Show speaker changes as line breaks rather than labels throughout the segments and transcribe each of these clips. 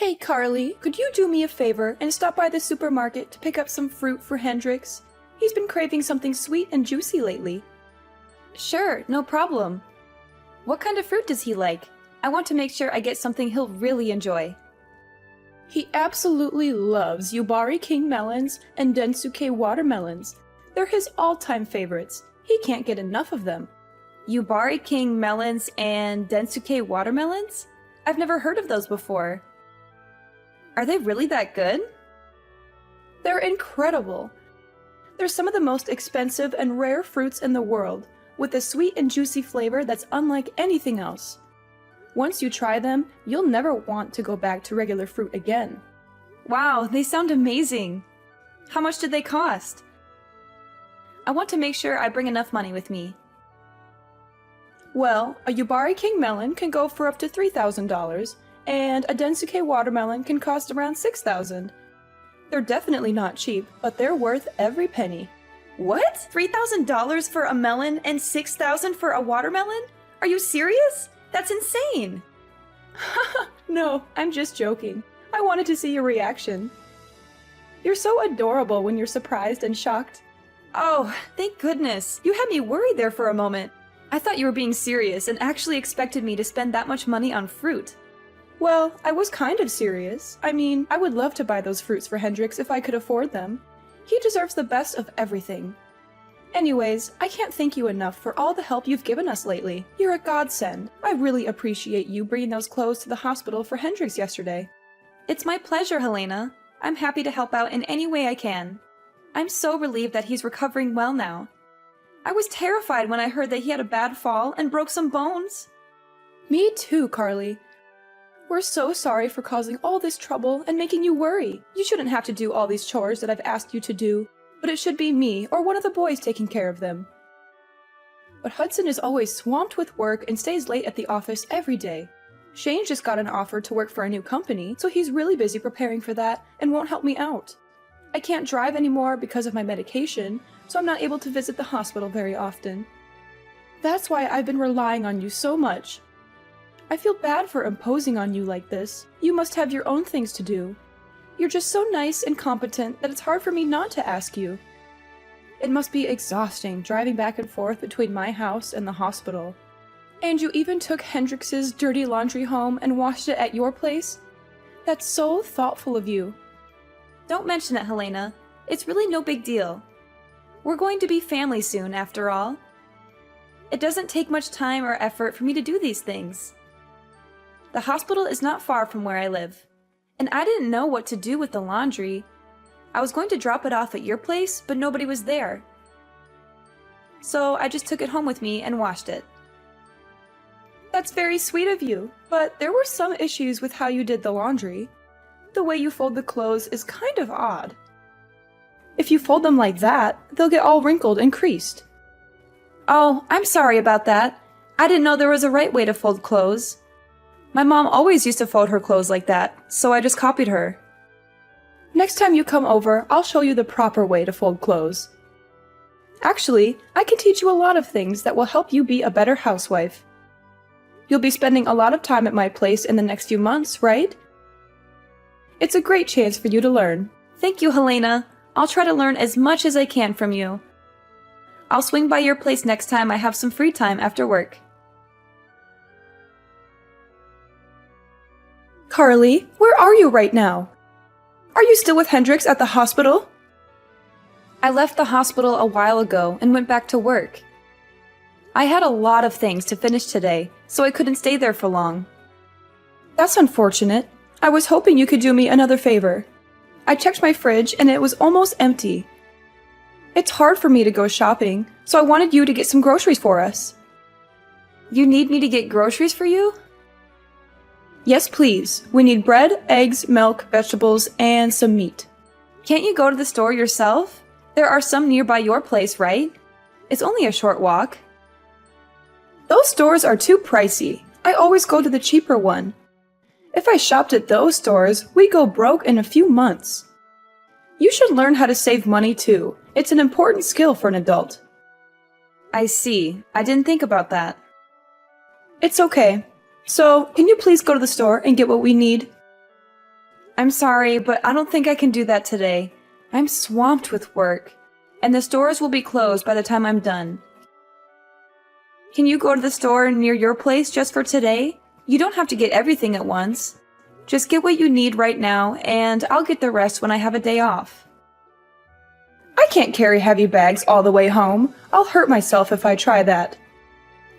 Hey Carly, could you do me a favor and stop by the supermarket to pick up some fruit for Hendrix? He's been craving something sweet and juicy lately.
Sure, no problem. What kind of fruit does he like? I want to make sure I get something he'll really enjoy.
He absolutely loves Yubari King melons and Densuke watermelons. They're his all-time favorites. He can't get enough of them.
Yubari King melons and Densuke watermelons? I've never heard of those before. Are they really that good?
They're incredible. They're some of the most expensive and rare fruits in the world, with a sweet and juicy flavor that's unlike anything else. Once you try them, you'll never want to go back to regular fruit again.
Wow, they sound amazing. How much did they cost? I want to make sure I bring enough money with me.
Well, a Yubari King melon can go for up to $3,000, and a Densuke watermelon can cost around $6,000. They're definitely not cheap, but they're worth every penny.
What? $3,000 for a melon and $6,000 for a watermelon? Are you serious? That's insane!
No, I'm just joking. I wanted to see your reaction. You're so adorable when you're surprised and shocked.
Oh, thank goodness. You had me worried there for a moment. I thought you were being serious and actually expected me to spend that much money on fruit.
Well, I was kind of serious. I mean, I would love to buy those fruits for Hendrix if I could afford them. He deserves the best of everything. Anyways, I can't thank you enough for all the help you've given us lately. You're a godsend. I really appreciate you bringing those clothes to the hospital for Hendrix yesterday.
It's my pleasure, Helena. I'm happy to help out in any way I can. I'm so relieved that he's recovering well now. I was terrified when I heard that he had a bad fall and broke some bones.
Me too, Carly. We're so sorry for causing all this trouble and making you worry. You shouldn't have to do all these chores that I've asked you to do, but it should be me or one of the boys taking care of them. But Hudson is always swamped with work and stays late at the office every day. Shane just got an offer to work for a new company, so he's really busy preparing for that and won't help me out. I can't drive anymore because of my medication, so I'm not able to visit the hospital very often. That's why I've been relying on you so much. I feel bad for imposing on you like this. You must have your own things to do. You're just so nice and competent that it's hard for me not to ask you. It must be exhausting driving back and forth between my house and the hospital. And you even took Hendrix's dirty laundry home and washed it at your place? That's so thoughtful of you.
Don't mention it, Helena. It's really no big deal. We're going to be family soon, after all. It doesn't take much time or effort for me to do these things. The hospital is not far from where I live, and I didn't know what to do with the laundry. I was going to drop it off at your place, but nobody was there. So I just took it home with me and washed it.
That's very sweet of you, but there were some issues with how you did the laundry. The way you fold the clothes is kind of odd. If you fold them like that, they'll get all wrinkled and creased.
Oh, I'm sorry about that. I didn't know there was a right way to fold clothes. My mom always used to fold her clothes like that, so I just copied her.
Next time you come over, I'll show you the proper way to fold clothes. Actually, I can teach you a lot of things that will help you be a better housewife. You'll be spending a lot of time at my place in the next few months, right? It's a great chance for you to learn.
Thank you, Helena. I'll try to learn as much as I can from you. I'll swing by your place next time I have some free time after work.
Carly, where are you right now? Are you still with Hendrix at the hospital?
I left the hospital a while ago and went back to work. I had a lot of things to finish today, so I couldn't stay there for long.
That's unfortunate. I was hoping you could do me another favor. I checked my fridge and it was almost empty. It's hard for me to go shopping, so I wanted you to get some groceries for us.
You need me to get groceries for you?
Yes, please. We need bread, eggs, milk, vegetables, and some meat.
Can't you go to the store yourself? There are some nearby your place, right? It's only a short walk.
Those stores are too pricey. I always go to the cheaper one. If I shopped at those stores, we'd go broke in a few months. You should learn how to save money too. It's an important skill for an adult.
I see. I didn't think about that.
It's okay. So, can you please go to the store and get what we need?
I'm sorry, but I don't think I can do that today. I'm swamped with work, and the stores will be closed by the time I'm done. Can you go to the store near your place just for today? You don't have to get everything at once. Just get what you need right now, and I'll get the rest when I have a day off.
I can't carry heavy bags all the way home. I'll hurt myself if I try that.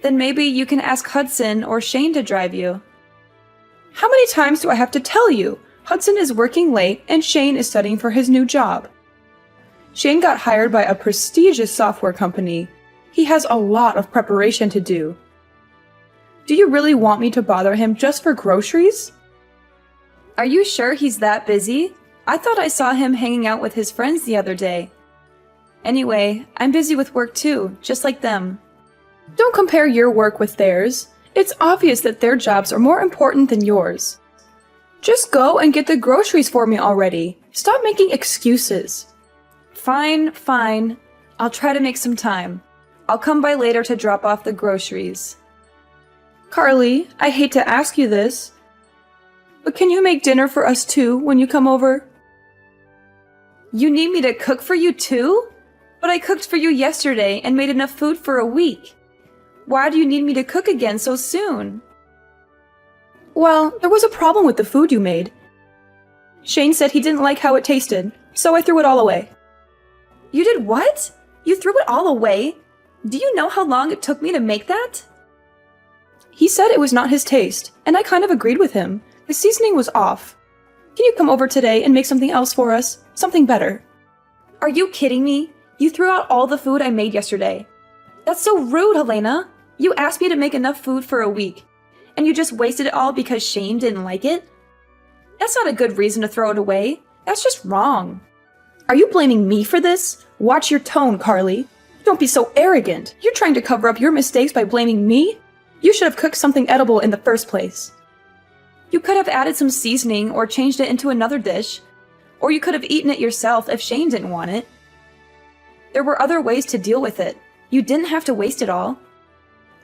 Then maybe you can ask Hudson or Shane to drive you.
How many times do I have to tell you? Hudson is working late and Shane is studying for his new job. Shane got hired by a prestigious software company. He has a lot of preparation to do. Do you really want me to bother him just for groceries?
Are you sure he's that busy? I thought I saw him hanging out with his friends the other day. Anyway, I'm busy with work too, just like them.
Don't compare your work with theirs. It's obvious that their jobs are more important than yours. Just go and get the groceries for me already. Stop making excuses.
Fine, fine. I'll try to make some time. I'll come by later to drop off the groceries.
Carly, I hate to ask you this, but can you make dinner for us too when you come over?
You need me to cook for you too? But I cooked for you yesterday and made enough food for a week. Why do you need me to cook again so soon?
Well, there was a problem with the food you made. Shane said he didn't like how it tasted, so I threw it all away.
You did what? You threw it all away? Do you know how long it took me to make that?
He said it was not his taste, and I kind of agreed with him. The seasoning was off. Can you come over today and make something else for us? Something better.
Are you kidding me? You threw out all the food I made yesterday. That's so rude, Helena. You asked me to make enough food for a week, and you just wasted it all because Shane didn't like it? That's not a good reason to throw it away. That's just wrong.
Are you blaming me for this? Watch your tone, Carly. Don't be so arrogant. You're trying to cover up your mistakes by blaming me? You should have cooked something edible in the first place.
You could have added some seasoning or changed it into another dish, or you could have eaten it yourself if Shane didn't want it. There were other ways to deal with it. You didn't have to waste it all.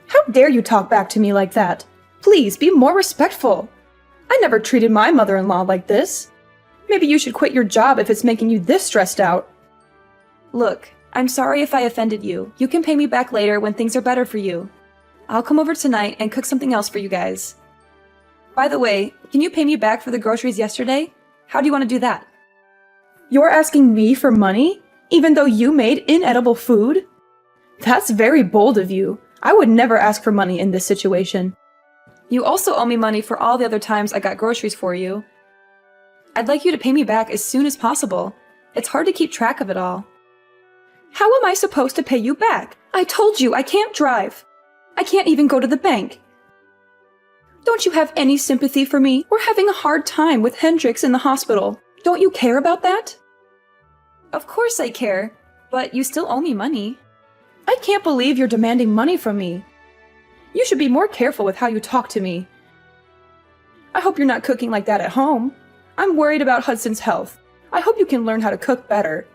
How dare you talk back to me like that? Please, be more respectful. I never treated my mother-in-law like this. Maybe you should quit your job if it's making you this stressed out.
Look, I'm sorry if I offended you. You can pay me back later when things are better for you. I'll come over tonight and cook something else for you guys. By the way, can you pay me back for the groceries yesterday? How do you want to do that?
You're asking me for money, even though you made inedible food? That's very bold of you. I would never ask for money in this situation.
You also owe me money for all the other times I got groceries for you. I'd like you to pay me back as soon as possible. It's hard to keep track of it all.
How am I supposed to pay you back? I told you I can't drive. I can't even go to the bank. Don't you have any sympathy for me? We're having a hard time with Hendrix in the hospital. Don't you care about that?
Of course I care, but you still owe me money.
I can't believe you're demanding money from me. You should be more careful with how you talk to me. I hope you're not cooking like that at home. I'm worried about Hudson's health. I hope you can learn how to cook better.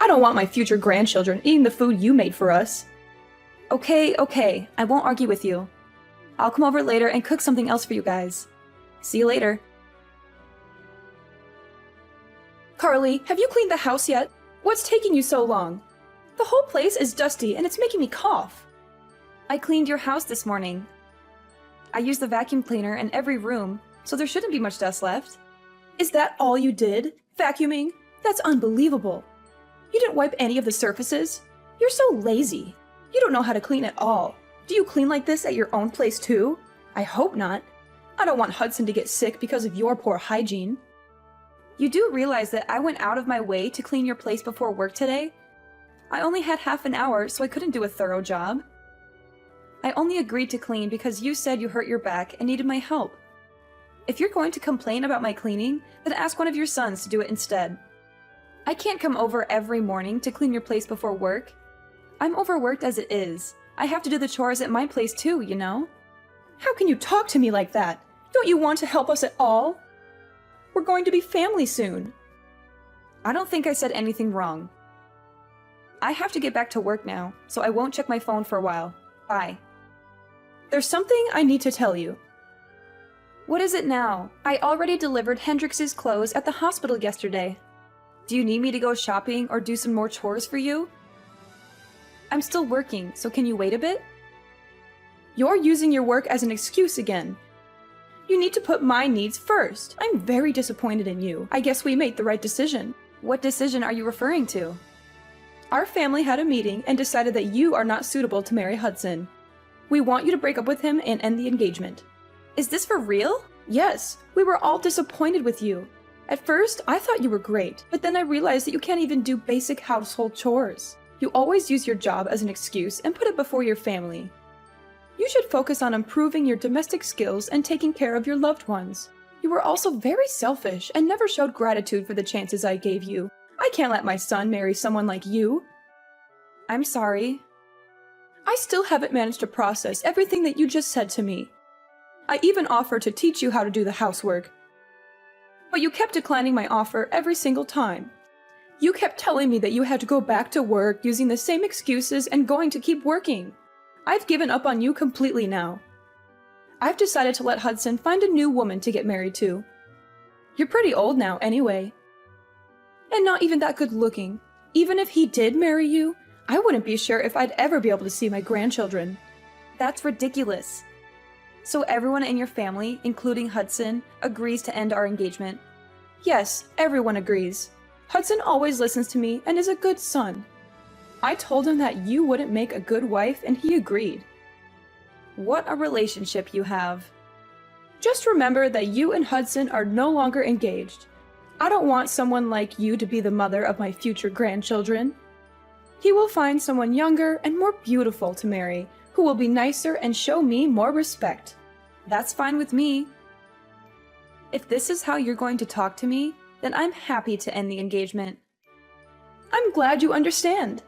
I don't want my future grandchildren eating the food you made for us.
Okay, I won't argue with you. I'll come over later and cook something else for you guys. See you later.
Carly, have you cleaned the house yet? What's taking you so long? The whole place is dusty and it's making me cough.
I cleaned your house this morning. I used the vacuum cleaner in every room, so there shouldn't be much dust left.
Is that all you did? Vacuuming? That's unbelievable. You didn't wipe any of the surfaces? You're so lazy. You don't know how to clean at all. Do you clean like this at your own place too? I hope not. I don't want Hudson to get sick because of your poor hygiene.
You do realize that I went out of my way to clean your place before work today? I only had half an hour, so I couldn't do a thorough job. I only agreed to clean because you said you hurt your back and needed my help. If you're going to complain about my cleaning, then ask one of your sons to do it instead. I can't come over every morning to clean your place before work. I'm overworked as it is. I have to do the chores at my place too, you know?
How can you talk to me like that? Don't you want to help us at all? We're going to be family soon.
I don't think I said anything wrong. I have to get back to work now, so I won't check my phone for a while. Bye.
There's something I need to tell you.
What is it now? I already delivered Hendrix's clothes at the hospital yesterday. Do you need me to go shopping or do some more chores for you? I'm still working, so can you wait a bit?
You're using your work as an excuse again. You need to put my needs first. I'm very disappointed in you. I guess we made the right decision.
What decision are you referring to?
Our family had a meeting and decided that you are not suitable to marry Hudson. We want you to break up with him and end the engagement.
Is this for real?
Yes, we were all disappointed with you. At first, I thought you were great, but then I realized that you can't even do basic household chores. You always use your job as an excuse and put it before your family. You should focus on improving your domestic skills and taking care of your loved ones. You were also very selfish and never showed gratitude for the chances I gave you. I can't let my son marry someone like you.
I'm sorry.
I still haven't managed to process everything that you just said to me. I even offered to teach you how to do the housework. But you kept declining my offer every single time. You kept telling me that you had to go back to work using the same excuses and going to keep working. I've given up on you completely now. I've decided to let Hudson find a new woman to get married to. You're pretty old now anyway. And not even that good looking. Even if he did marry you, I wouldn't be sure if I'd ever be able to see my grandchildren.
That's ridiculous. So everyone in your family, including Hudson, agrees to end our engagement?
Yes, everyone agrees. Hudson always listens to me and is a good son. I told him that you wouldn't make a good wife and he agreed.
What a relationship you have.
Just remember that you and Hudson are no longer engaged. I don't want someone like you to be the mother of my future grandchildren. He will find someone younger and more beautiful to marry, who will be nicer and show me more respect.
That's fine with me. If this is how you're going to talk to me, then I'm happy to end the engagement.
I'm glad you understand.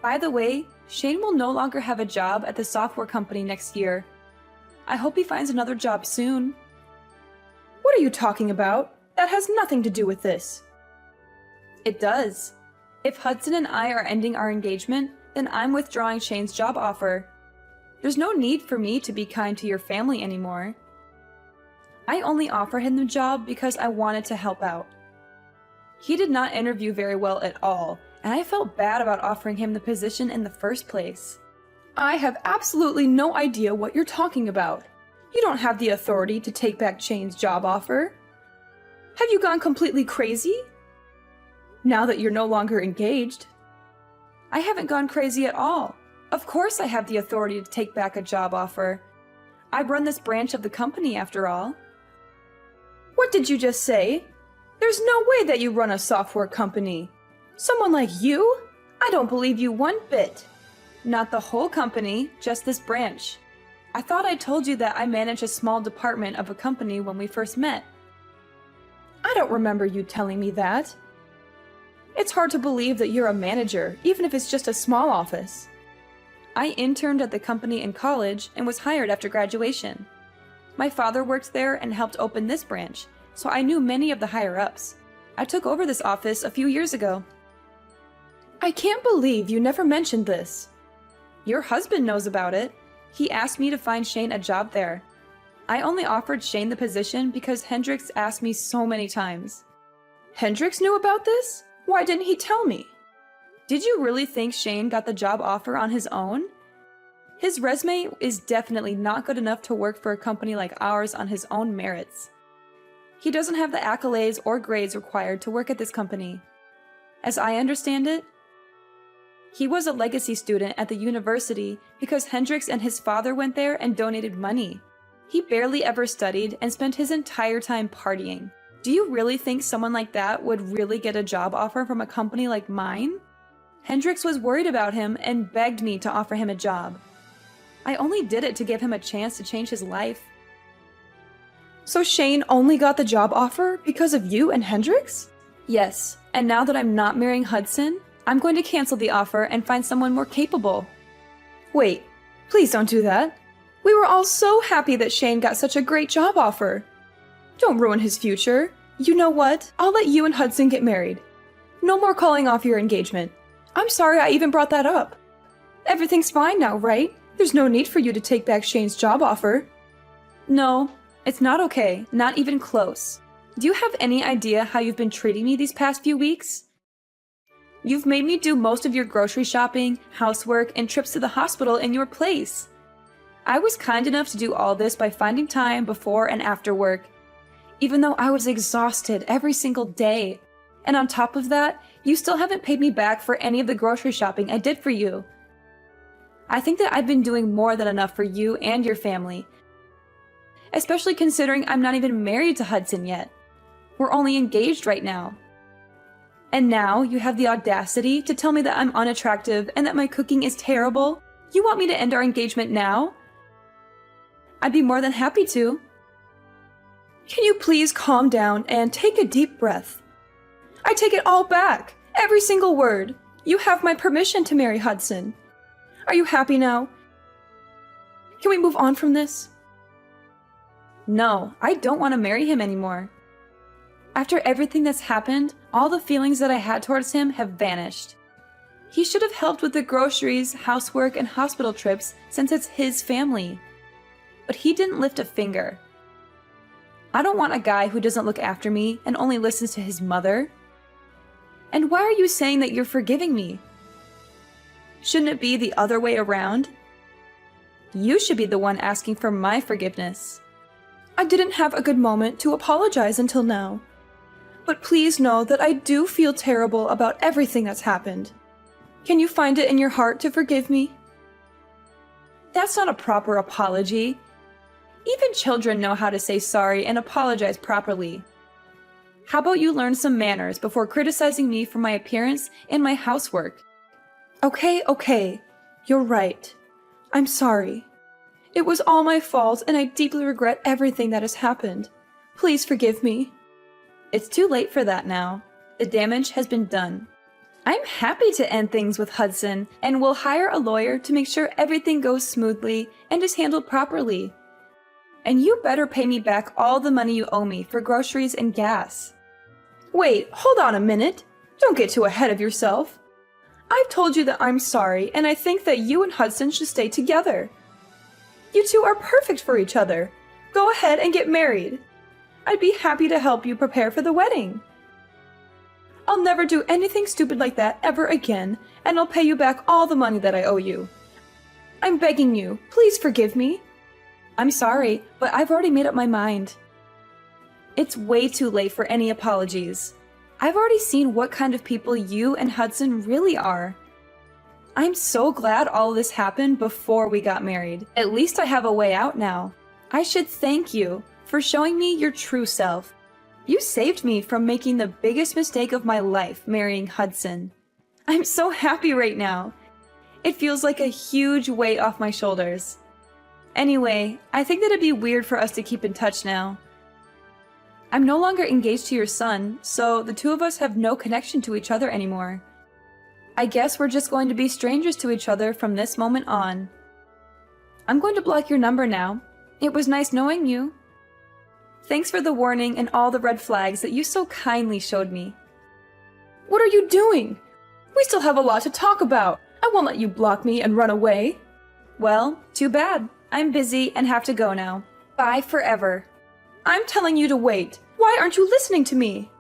By the way, Shane will no longer have a job at the software company next year. I hope he finds another job soon.
What are you talking about? That has nothing to do with this.
It does. If Hudson and I are ending our engagement, then I'm withdrawing Shane's job offer. There's no need for me to be kind to your family anymore. I only offered him the job because I wanted to help out. He did not interview very well at all, and I felt bad about offering him the position in the first place.
I have absolutely no idea what you're talking about. You don't have the authority to take back Shane's job offer. Have you gone completely crazy? Now that you're no longer engaged.
I haven't gone crazy at all. Of course I have the authority to take back a job offer. I run this branch of the company after all.
What did you just say? There's no way that you run a software company. Someone like you? I don't believe you one bit.
Not the whole company, just this branch. I thought I told you that I manage a small department of a company when we first met.
I don't remember you telling me that. It's hard to believe that you're a manager, even if it's just a small office.
I interned at the company in college and was hired after graduation. My father worked there and helped open this branch, so I knew many of the higher-ups. I took over this office a few years ago.
I can't believe you never mentioned this.
Your husband knows about it. He asked me to find Shane a job there. I only offered Shane the position because Hendrix asked me so many times.
Hendrix knew about this? Why didn't he tell me?
Did you really think Shane got the job offer on his own? His resume is definitely not good enough to work for a company like ours on his own merits. He doesn't have the accolades or grades required to work at this company. As I understand it, he was a legacy student at the university because Hendrix and his father went there and donated money. He barely ever studied and spent his entire time partying. Do you really think someone like that would really get a job offer from a company like mine? Hendrix was worried about him and begged me to offer him a job. I only did it to give him a chance to change his life.
So Shane only got the job offer because of you and Hendrix?
Yes, and now that I'm not marrying Hudson, I'm going to cancel the offer and find someone more capable.
Wait, please don't do that. We were all so happy that Shane got such a great job offer. Don't ruin his future. You know what? I'll let you and Hudson get married. No more calling off your engagement. I'm sorry I even brought that up. Everything's fine now, right? There's no need for you to take back Shane's job offer.
No, It's not okay, not even close. Do you have any idea how you've been treating me these past few weeks? You've made me do most of your grocery shopping, housework, and trips to the hospital in your place. I was kind enough to do all this by finding time before and after work, even though I was exhausted every single day. And on top of that, you still haven't paid me back for any of the grocery shopping I did for you. I think that I've been doing more than enough for you and your family, especially considering I'm not even married to Hudson yet. We're only engaged right now. And now you have the audacity to tell me that I'm unattractive and that my cooking is terrible? You want me to end our engagement now? I'd be more than happy to.
Can you please calm down and take a deep breath? I take it all back, every single word. You have my permission to marry Hudson. Are you happy now? Can we move on from this?
No, I don't want to marry him anymore. After everything that's happened, all the feelings that I had towards him have vanished. He should have helped with the groceries, housework, and hospital trips since it's his family. But he didn't lift a finger. I don't want a guy who doesn't look after me and only listens to his mother. And why are you saying that you're forgiving me? Shouldn't it be the other way around? You should be the one asking for my forgiveness.
I didn't have a good moment to apologize until now. But please know that I do feel terrible about everything that's happened. Can you find it in your heart to forgive me?
That's not a proper apology. Even children know how to say sorry and apologize properly. How about you learn some manners before criticizing me for my appearance and my housework?
Okay. You're right. I'm sorry. It was all my fault and I deeply regret everything that has happened. Please forgive me.
It's too late for that now. The damage has been done. I'm happy to end things with Hudson and will hire a lawyer to make sure everything goes smoothly and is handled properly. And you better pay me back all the money you owe me for groceries and gas.
Wait, hold on a minute. Don't get too ahead of yourself. I've told you that I'm sorry, and I think that you and Hudson should stay together. You two are perfect for each other. Go ahead and get married. I'd be happy to help you prepare for the wedding. I'll never do anything stupid like that ever again, and I'll pay you back all the money that I owe you. I'm begging you, please forgive me.
I'm sorry, but I've already made up my mind. It's way too late for any apologies. I've already seen what kind of people you and Hudson really are. I'm so glad all this happened before we got married. At least I have a way out now. I should thank you for showing me your true self. You saved me from making the biggest mistake of my life, marrying Hudson. I'm so happy right now. It feels like a huge weight off my shoulders. Anyway, I think that it'd be weird for us to keep in touch now. I'm no longer engaged to your son, so the two of us have no connection to each other anymore. I guess we're just going to be strangers to each other from this moment on. I'm going to block your number now. It was nice knowing you. Thanks for the warning and all the red flags that you so kindly showed me.
What are you doing? We still have a lot to talk about. I won't let you block me and run away.
Well, too bad. I'm busy and have to go now. Bye forever.
I'm telling you to wait. Why aren't you listening to me?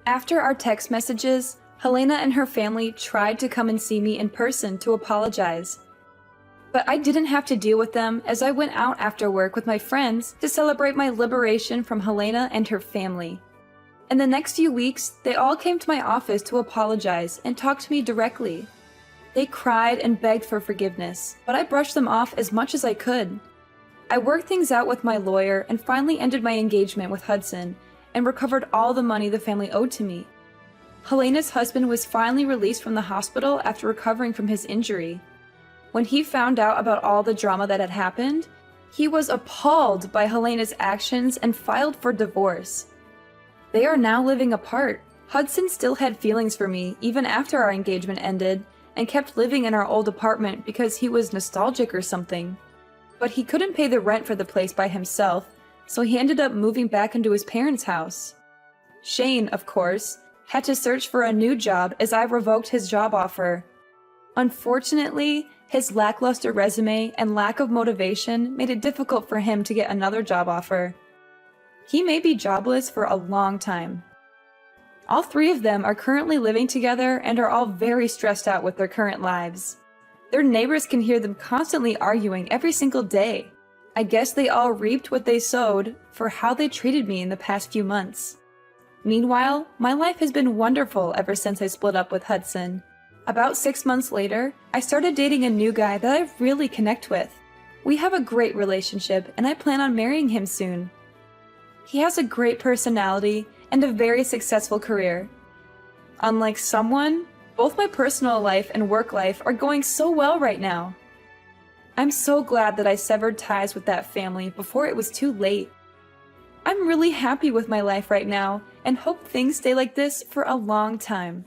After our text messages, Helena and her family tried to come and see me in person to apologize. But I didn't have to deal with them as I went out after work with my friends to celebrate my liberation from Helena and her family. In the next few weeks, they all came to my office to apologize and talk to me directly. They cried and begged for forgiveness, but I brushed them off as much as I could. I worked things out with my lawyer and finally ended my engagement with Hudson and recovered all the money the family owed to me. Helena's husband was finally released from the hospital after recovering from his injury. When he found out about all the drama that had happened, he was appalled by Helena's actions and filed for divorce. They are now living apart. Hudson still had feelings for me even after our engagement ended and kept living in our old apartment because he was nostalgic or something. But he couldn't pay the rent for the place by himself, so he ended up moving back into his parents' house. Shane, of course, had to search for a new job as I revoked his job offer. Unfortunately, His lackluster resume and lack of motivation made it difficult for him to get another job offer. He may be jobless for a long time. All three of them are currently living together and are all very stressed out with their current lives. Their neighbors can hear them constantly arguing every single day. I guess they all reaped what they sowed for how they treated me in the past few months. Meanwhile, my life has been wonderful ever since I split up with Hudson. About 6 months later, I started dating a new guy that I really connect with. We have a great relationship, and I plan on marrying him soon. He has a great personality and a very successful career. Unlike someone, both my personal life and work life are going so well right now. I'm so glad that I severed ties with that family before it was too late. I'm really happy with my life right now and hope things stay like this for a long time.